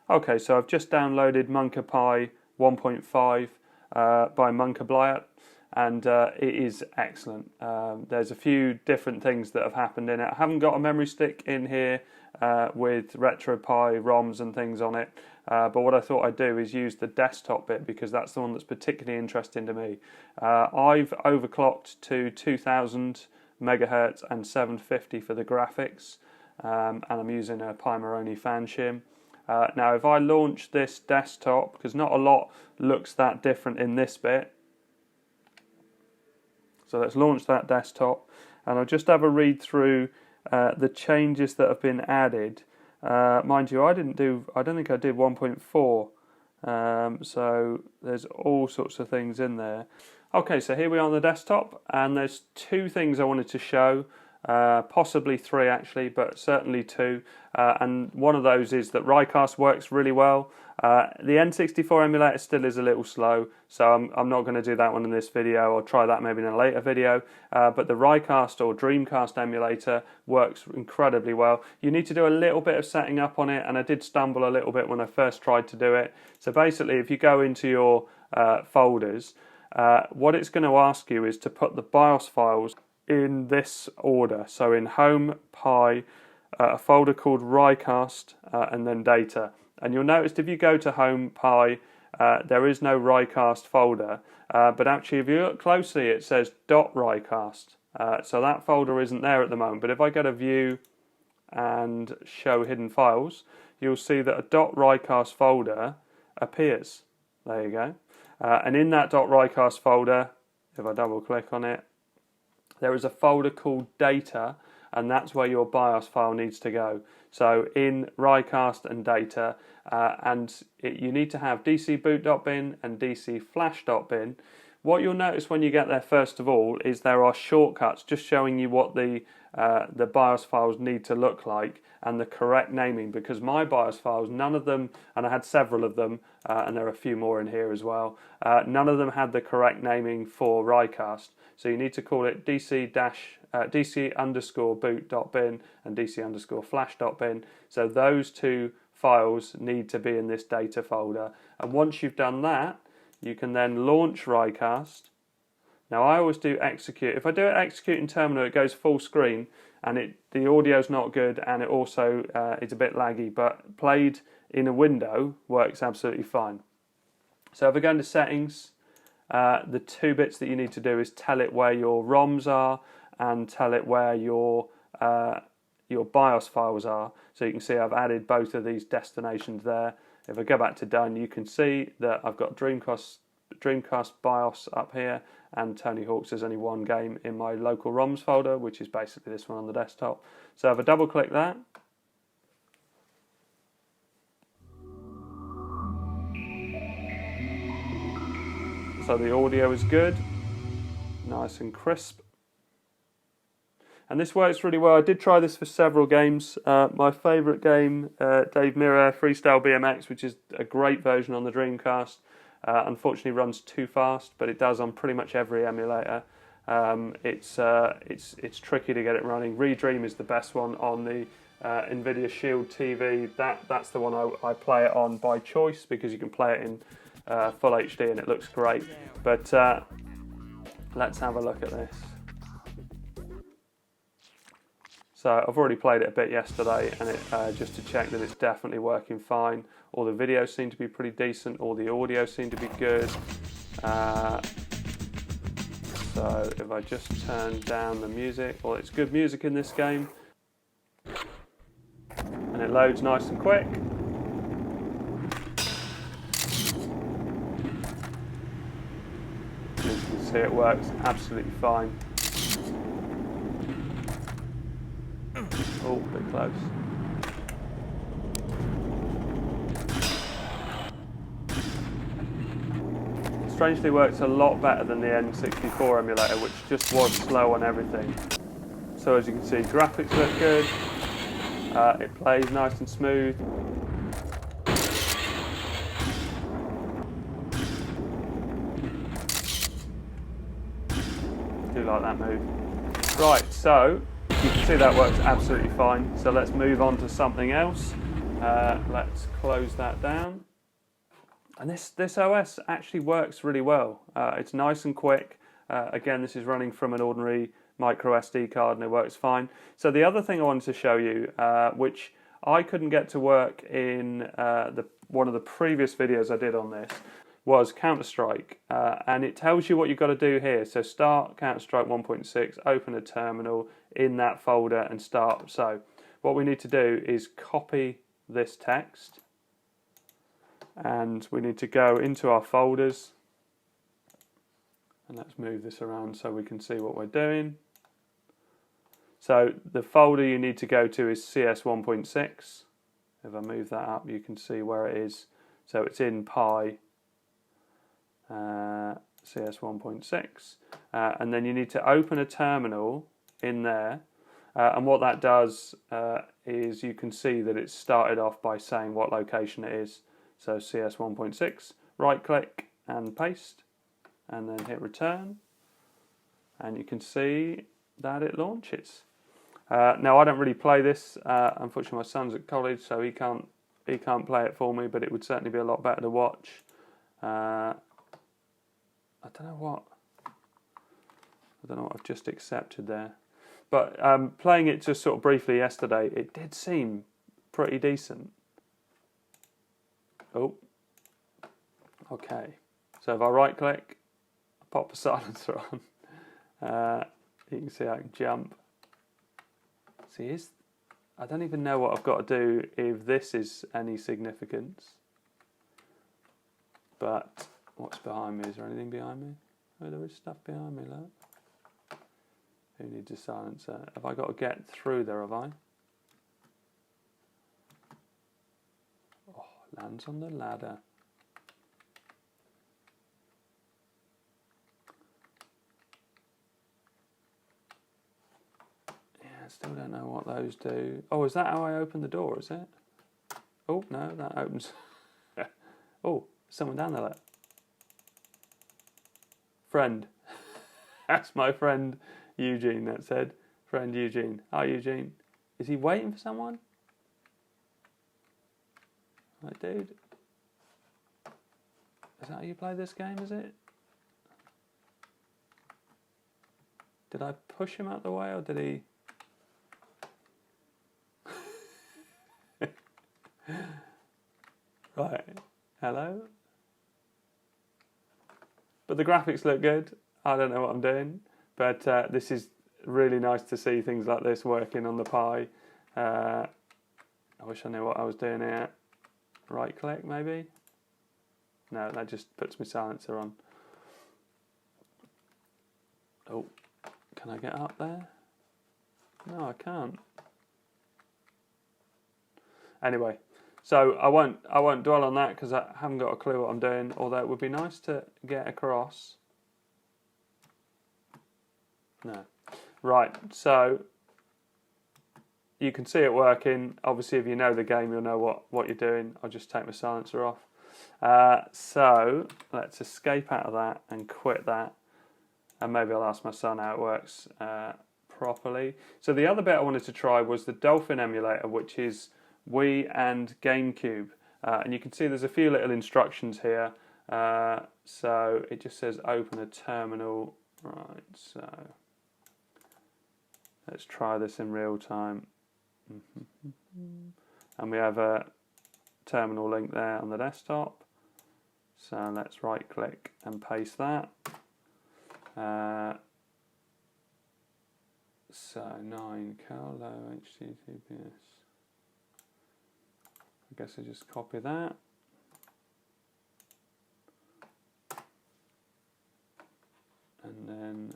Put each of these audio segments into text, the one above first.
Okay, so I've just downloaded Monkapie 1.5 by monkaBlyat, and it is excellent. There's a few different things that have happened in it. I haven't got a memory stick in here with RetroPie ROMs and things on it, but what I thought I'd do is use the desktop bit because that's the one that's particularly interesting to me. I've overclocked to 2000 megahertz and 750 for the graphics, and I'm using a Pimeroni fan shim. Now if I launch this desktop, because not a lot looks that different in this bit, so let's launch that desktop and I'll just have a read through the changes that have been added. Mind you, I don't think I did 1.4, so there's all sorts of things in there. Okay, so here we are on the desktop, and there's two things I wanted to show. Possibly three actually, but certainly two, and one of those is that Reicast works really well. The N64 emulator still is a little slow, so I'm not going to do that one in this video. I'll try that maybe in a later video, but the Reicast or Dreamcast emulator works incredibly well. You need to do a little bit of setting up on it, and I did stumble a little bit when I first tried to do it. So basically, if you go into your folders, what it's going to ask you is to put the BIOS files in this order. So in Home, Pi, a folder called Reicast, and then Data. And you'll notice if you go to Home, Pi, there is no Reicast folder, but actually if you look closely it says .Reicast. So that folder isn't there at the moment, but if I go to View and Show Hidden Files, you'll see that a .Reicast folder appears. There you go. And in that .Reicast folder, if I double click on it, there is a folder called Data, and that's where your BIOS file needs to go. So in Reicast and Data, you need to have dcboot.bin and dcflash.bin. What you'll notice when you get there first of all is there are shortcuts just showing you what the BIOS files need to look like and the correct naming, because my BIOS files, none of them, and I had several of them, and there are a few more in here as well, none of them had the correct naming for Reicast. So you need to call it dc_boot.bin and dc_flash.bin. So those two files need to be in this data folder. And once you've done that, you can then launch Reicast. Now I always do execute. If I do it execute in terminal, it goes full screen and the audio's not good, and it also is a bit laggy, but played in a window works absolutely fine. So if I go into settings, the two bits that you need to do is tell it where your ROMs are and tell it where your BIOS files are. So you can see I've added both of these destinations there. If I go back to done, you can see that I've got Dreamcast BIOS up here, and Tony Hawk's there's only one game in my local ROMs folder, which is basically this one on the desktop. So if I double click that, so the audio is good, nice and crisp. And this works really well. I did try this for several games. My favourite game, Dave Mirra Freestyle BMX, which is a great version on the Dreamcast. Unfortunately runs too fast, but it does on pretty much every emulator. It's tricky to get it running. Redream is the best one on the NVIDIA Shield TV. That's the one I play it on by choice, because you can play it in full HD and it looks great. But let's have a look at this. So I've already played it a bit yesterday, and just to check that it's definitely working fine. All the videos seem to be pretty decent, all the audio seemed to be good. So if I just turn down the music, well, it's good music in this game. And it loads nice and quick. As you can see, it works absolutely fine. Oh, a bit close. Strangely works a lot better than the N64 emulator, which just was slow on everything. So as you can see, graphics look good, it plays nice and smooth. Do like that move. Right, so you can see that works absolutely fine. So let's move on to something else. Let's close that down. And this OS actually works really well. It's nice and quick. Again, this is running from an ordinary micro SD card and it works fine. So the other thing I wanted to show you, which I couldn't get to work in one of the previous videos I did on this, was Counterstrike. And it tells you what you've got to do here. So start Counterstrike 1.6, open a terminal in that folder and start. So what we need to do is copy this text. And we need to go into our folders, and let's move this around so we can see what we're doing. So the folder you need to go to is CS 1.6. If I move that up, you can see where it is. So it's in Pi CS 1.6, and then you need to open a terminal in there. And what that does is you can see that it's started off by saying what location it is. So CS 1.6, right click and paste, and then hit return, and you can see that it launches. Now I don't really play this. Unfortunately, my son's at college, so he can't play it for me. But it would certainly be a lot better to watch. I don't know what I've just accepted there. But playing it just sort of briefly yesterday, it did seem pretty decent. Oh, okay. So if I right click, I pop a silencer on. You can see I can jump. See, I don't even know what I've got to do if this is any significance. But what's behind me? Is there anything behind me? Oh, there is stuff behind me, look. Who needs a silencer? Have I got to get through there, have I? Oh, lands on the ladder. Yeah, I still don't know what those do. Oh, is that how I open the door, is it? Oh, no, that opens. Oh, someone down there, look. Friend. That's my friend Eugene, that said. Friend Eugene. Hi, Eugene. Is he waiting for someone? Right, dude. Is that how you play this game, is it? Did I push him out the way, or did he... Right. Hello? But the graphics look good. I don't know what I'm doing. But this is really nice to see things like this working on the Pi. I wish I knew what I was doing here. Right click, maybe? No, that just puts my silencer on. Oh, can I get up there? No, I can't. Anyway, so I won't dwell on that because I haven't got a clue what I'm doing. Although it would be nice to get across. No. Right, so you can see it working. Obviously, if you know the game, you'll know what you're doing. I'll just take my silencer off. So let's escape out of that and quit that. And maybe I'll ask my son how it works properly. So the other bit I wanted to try was the Dolphin emulator, which is Wii and GameCube. And you can see there's a few little instructions here. So it just says open a terminal. Right, so let's try this in real time. And we have a terminal link there on the desktop. So let's right click and paste that. So 9 Carlo HTTPS. I guess I just copy that. And then,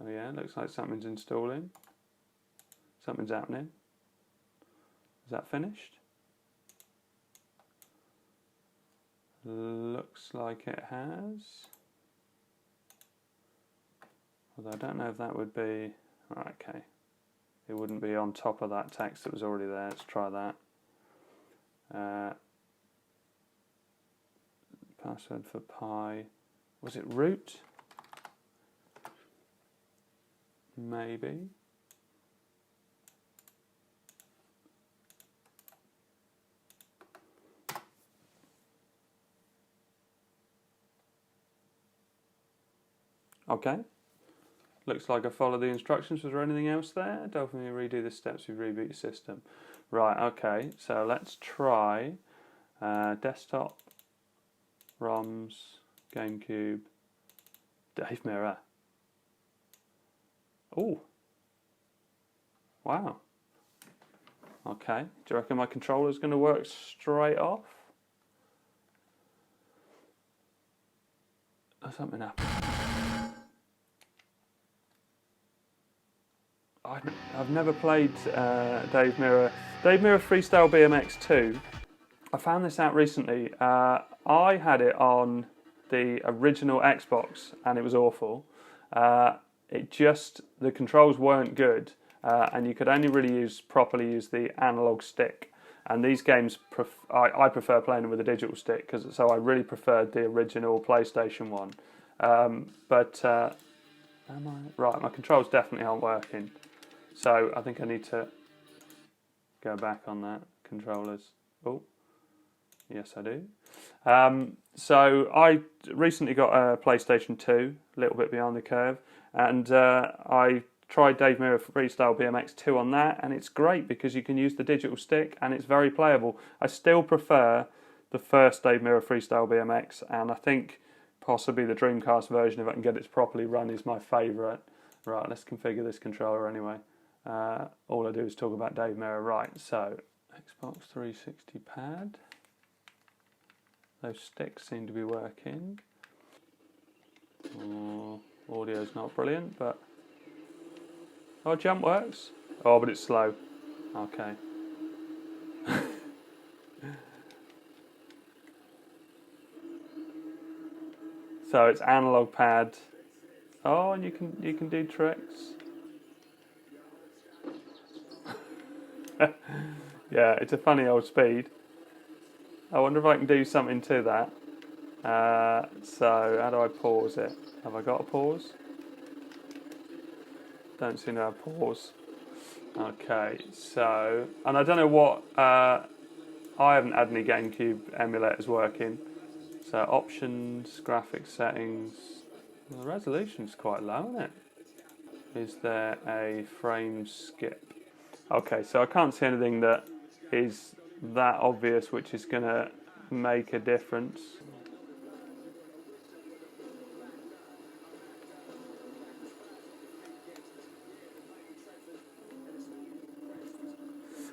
oh yeah, looks like something's installing. Something's happening. Is that finished? Looks like it has. Although I don't know if that would be... Right, okay. It wouldn't be on top of that text that was already there. Let's try that. Password for Pi. Was it root? Maybe. Okay. Looks like I followed the instructions. Was there anything else there? Dolphin Wii, redo the steps to reboot your system. Right, okay. So let's try desktop, ROMs, GameCube, Dave Mirror. Oh. Wow. Okay. Do you reckon my controller's going to work straight off? Or something happened? I've never played Dave Mirror. Dave Mirror Freestyle BMX 2. I found this out recently. I had it on the original Xbox and it was awful. The controls weren't good and you could only really properly use the analog stick. And these games, I prefer playing them with a digital stick, so I really preferred the original PlayStation one. Right, my controls definitely aren't working. So I think I need to go back on that. Controllers. Oh, yes I do. So I recently got a PlayStation 2, a little bit behind the curve, and I tried Dave Mirror Freestyle BMX 2 on that, and it's great because you can use the digital stick and it's very playable. I still prefer the first Dave Mirror Freestyle BMX, and I think possibly the Dreamcast version, if I can get it to properly run, is my favourite. Right, let's configure this controller anyway. All I do is talk about Dave Mirror. Right, so Xbox 360 pad. Those sticks seem to be working. Audio's not brilliant, but... Oh, jump works. Oh, but it's slow. Okay. So it's analog pad. Oh, and you can do tricks. Yeah, it's a funny old speed. I wonder if I can do something to that. So how do I pause it? Have I got a pause? Don't seem to have pause. Okay, so, and I don't know what, I haven't had any GameCube emulators working. So options, graphics settings, well, the resolution's quite low, isn't it? Is there a frame skip? Okay, so I can't see anything that is that obvious which is going to make a difference.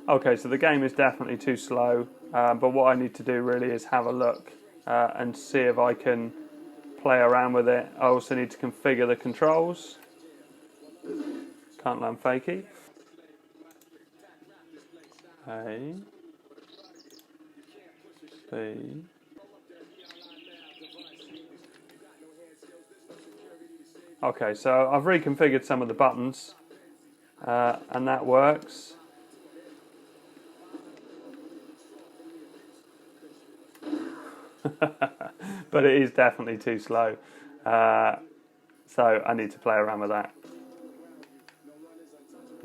Okay, so the game is definitely too slow, but what I need to do really is have a look and see if I can play around with it. I also need to configure the controls. Can't learn fakie. A, B. Okay, so I've reconfigured some of the buttons, and that works. But it is definitely too slow, so I need to play around with that.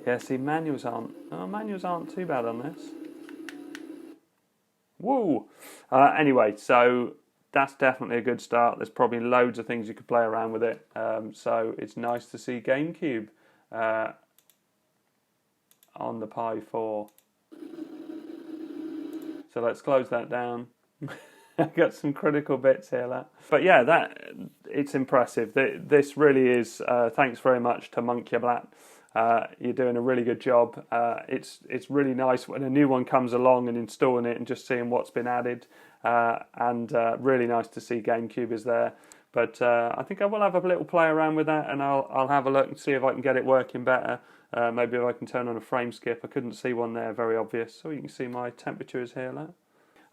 Yeah, see, manuals aren't too bad on this. Woo! Anyway, so that's definitely a good start. There's probably loads of things you could play around with it. So it's nice to see GameCube on the Pi 4. So let's close that down. I've got some critical bits here. But yeah, it's impressive. This really is, thanks very much to monkaBlyat. You're doing a really good job. It's really nice when a new one comes along and installing it and just seeing what's been added. And really nice to see GameCube is there. But I think I will have a little play around with that, and I'll have a look and see if I can get it working better. Maybe if I can turn on a frame skip. I couldn't see one there, very obvious. So you can see my temperature is here.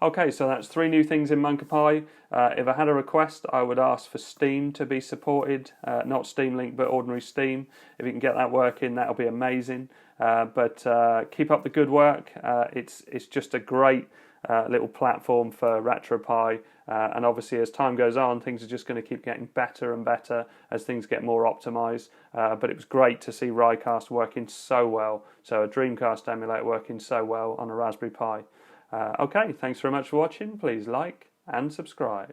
Okay, so that's 3 new things in Monkapie. If I had a request, I would ask for Steam to be supported, not Steam Link, but ordinary Steam. If you can get that working, that'll be amazing. But keep up the good work. It's just a great little platform for RetroPie, and obviously as time goes on, things are just going to keep getting better and better as things get more optimized. But it was great to see Reicast working so well, so a Dreamcast emulator working so well on a Raspberry Pi. Okay, thanks very much for watching. Please like and subscribe.